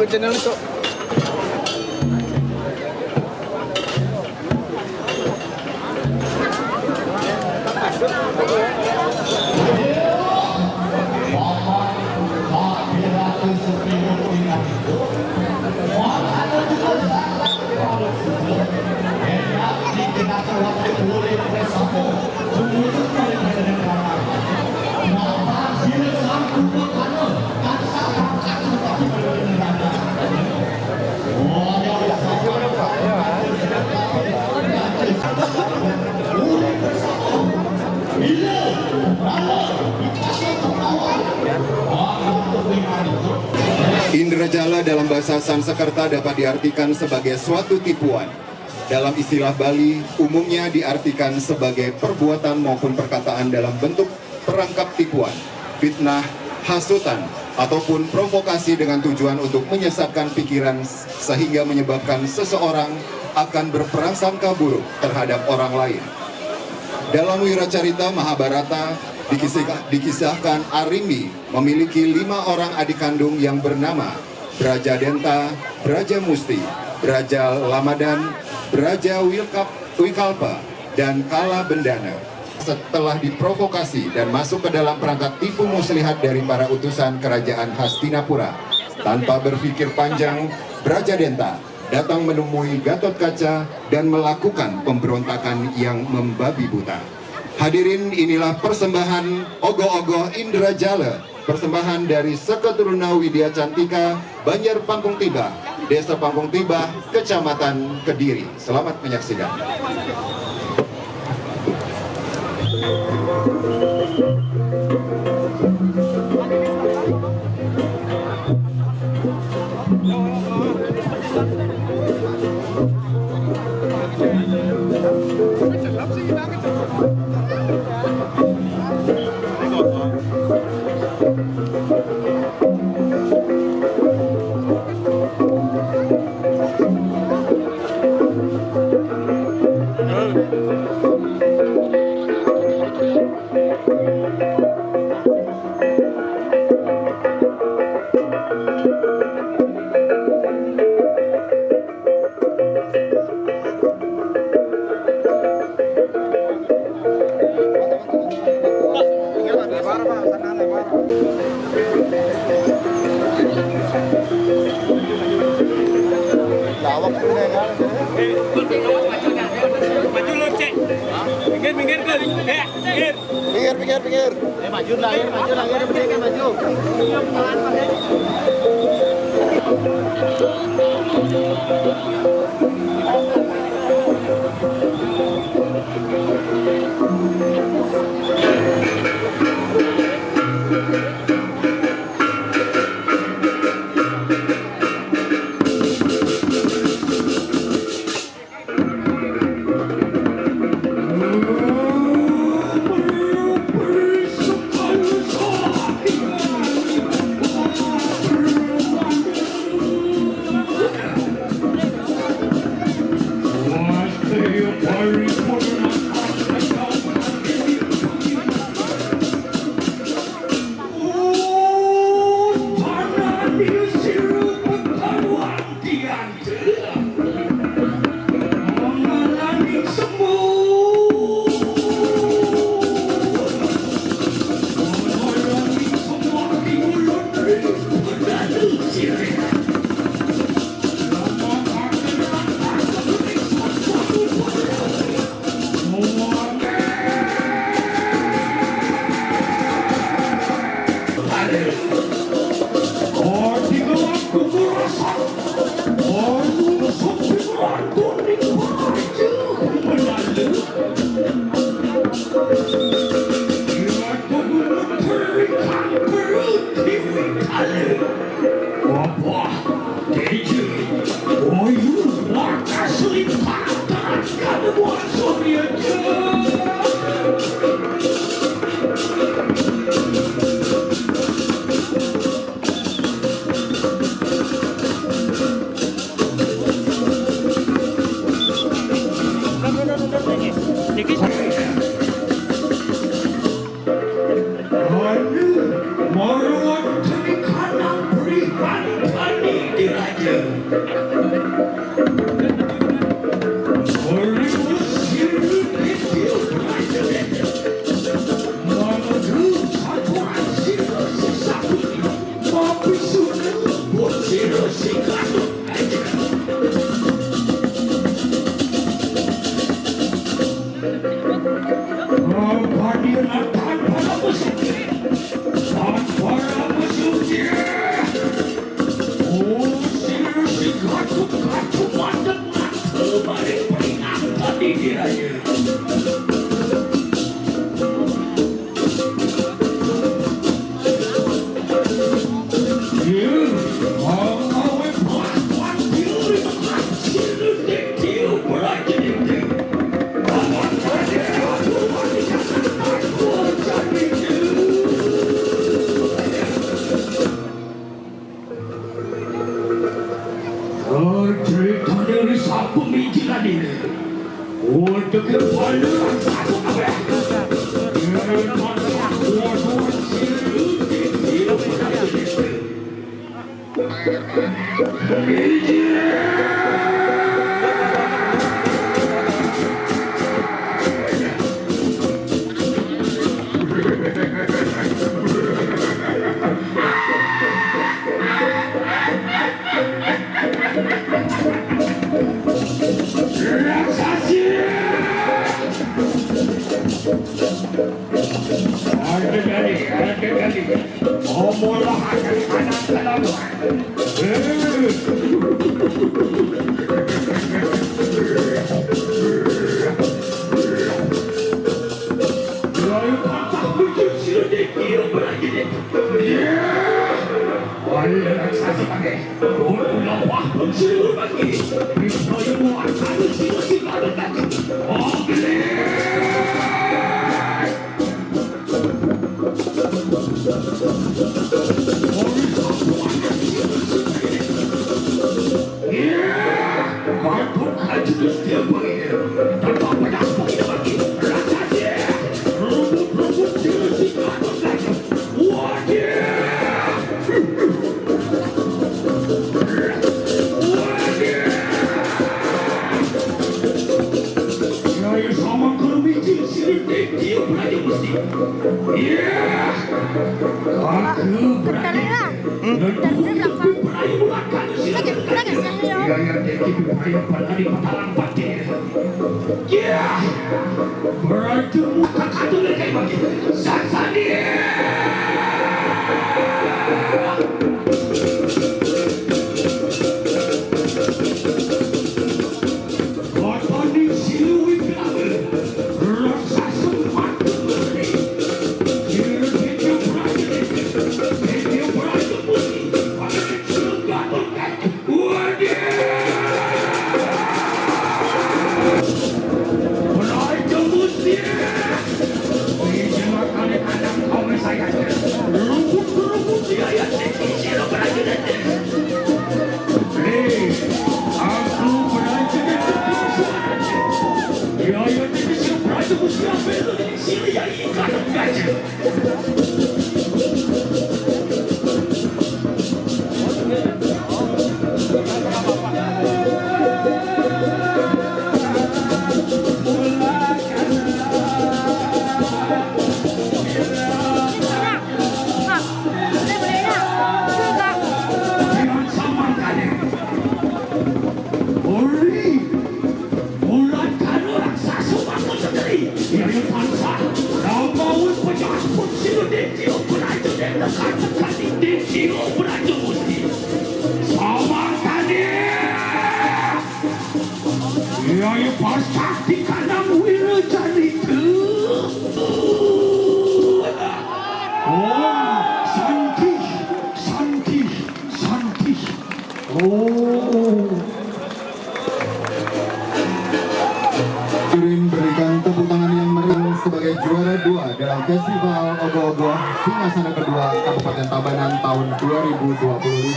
channel itu. Indra jala dalam bahasa Sanskerta dapat diartikan sebagai suatu tipuan. Dalam istilah Bali, umumnya diartikan sebagai perbuatan maupun perkataan dalam bentuk perangkap tipuan, fitnah, hasutan, ataupun provokasi dengan tujuan untuk menyesatkan pikiran sehingga menyebabkan seseorang akan berprasangka buruk terhadap orang lain. Dalam Wiracarita Mahabharata, dikisahkan Arimbi memiliki 5 orang adik kandung yang bernama Brajadenta, Brajamusti, Braja Lamadan, Braja Wikalpa, dan Kala Bendana. Setelah diprovokasi dan masuk ke dalam perangkap tipu muslihat dari para utusan kerajaan Hastinapura, tanpa berpikir panjang, Brajadenta datang menemui Gatotkaca dan melakukan pemberontakan yang membabi buta. Hadirin, inilah persembahan Ogoh-Ogoh Indra Jala, persembahan dari Seketuruna Widya Cantika, Banjar Pangkung Tibah, Desa Pangkung Tibah, Kecamatan Kediri. Selamat menyaksikan. Pinggir. Maju lah, berdiri maju. Your saja. Cerita dari siapa pemikiran ini? Untuk kepala satu apa? Ada kali. Omolah akan kanan. Kirim berikan tepuk tangan yang meriah sebagai juara 2 dalam Festival Ogoh-Ogoh Singasana kedua Kabupaten Tabanan tahun 2025.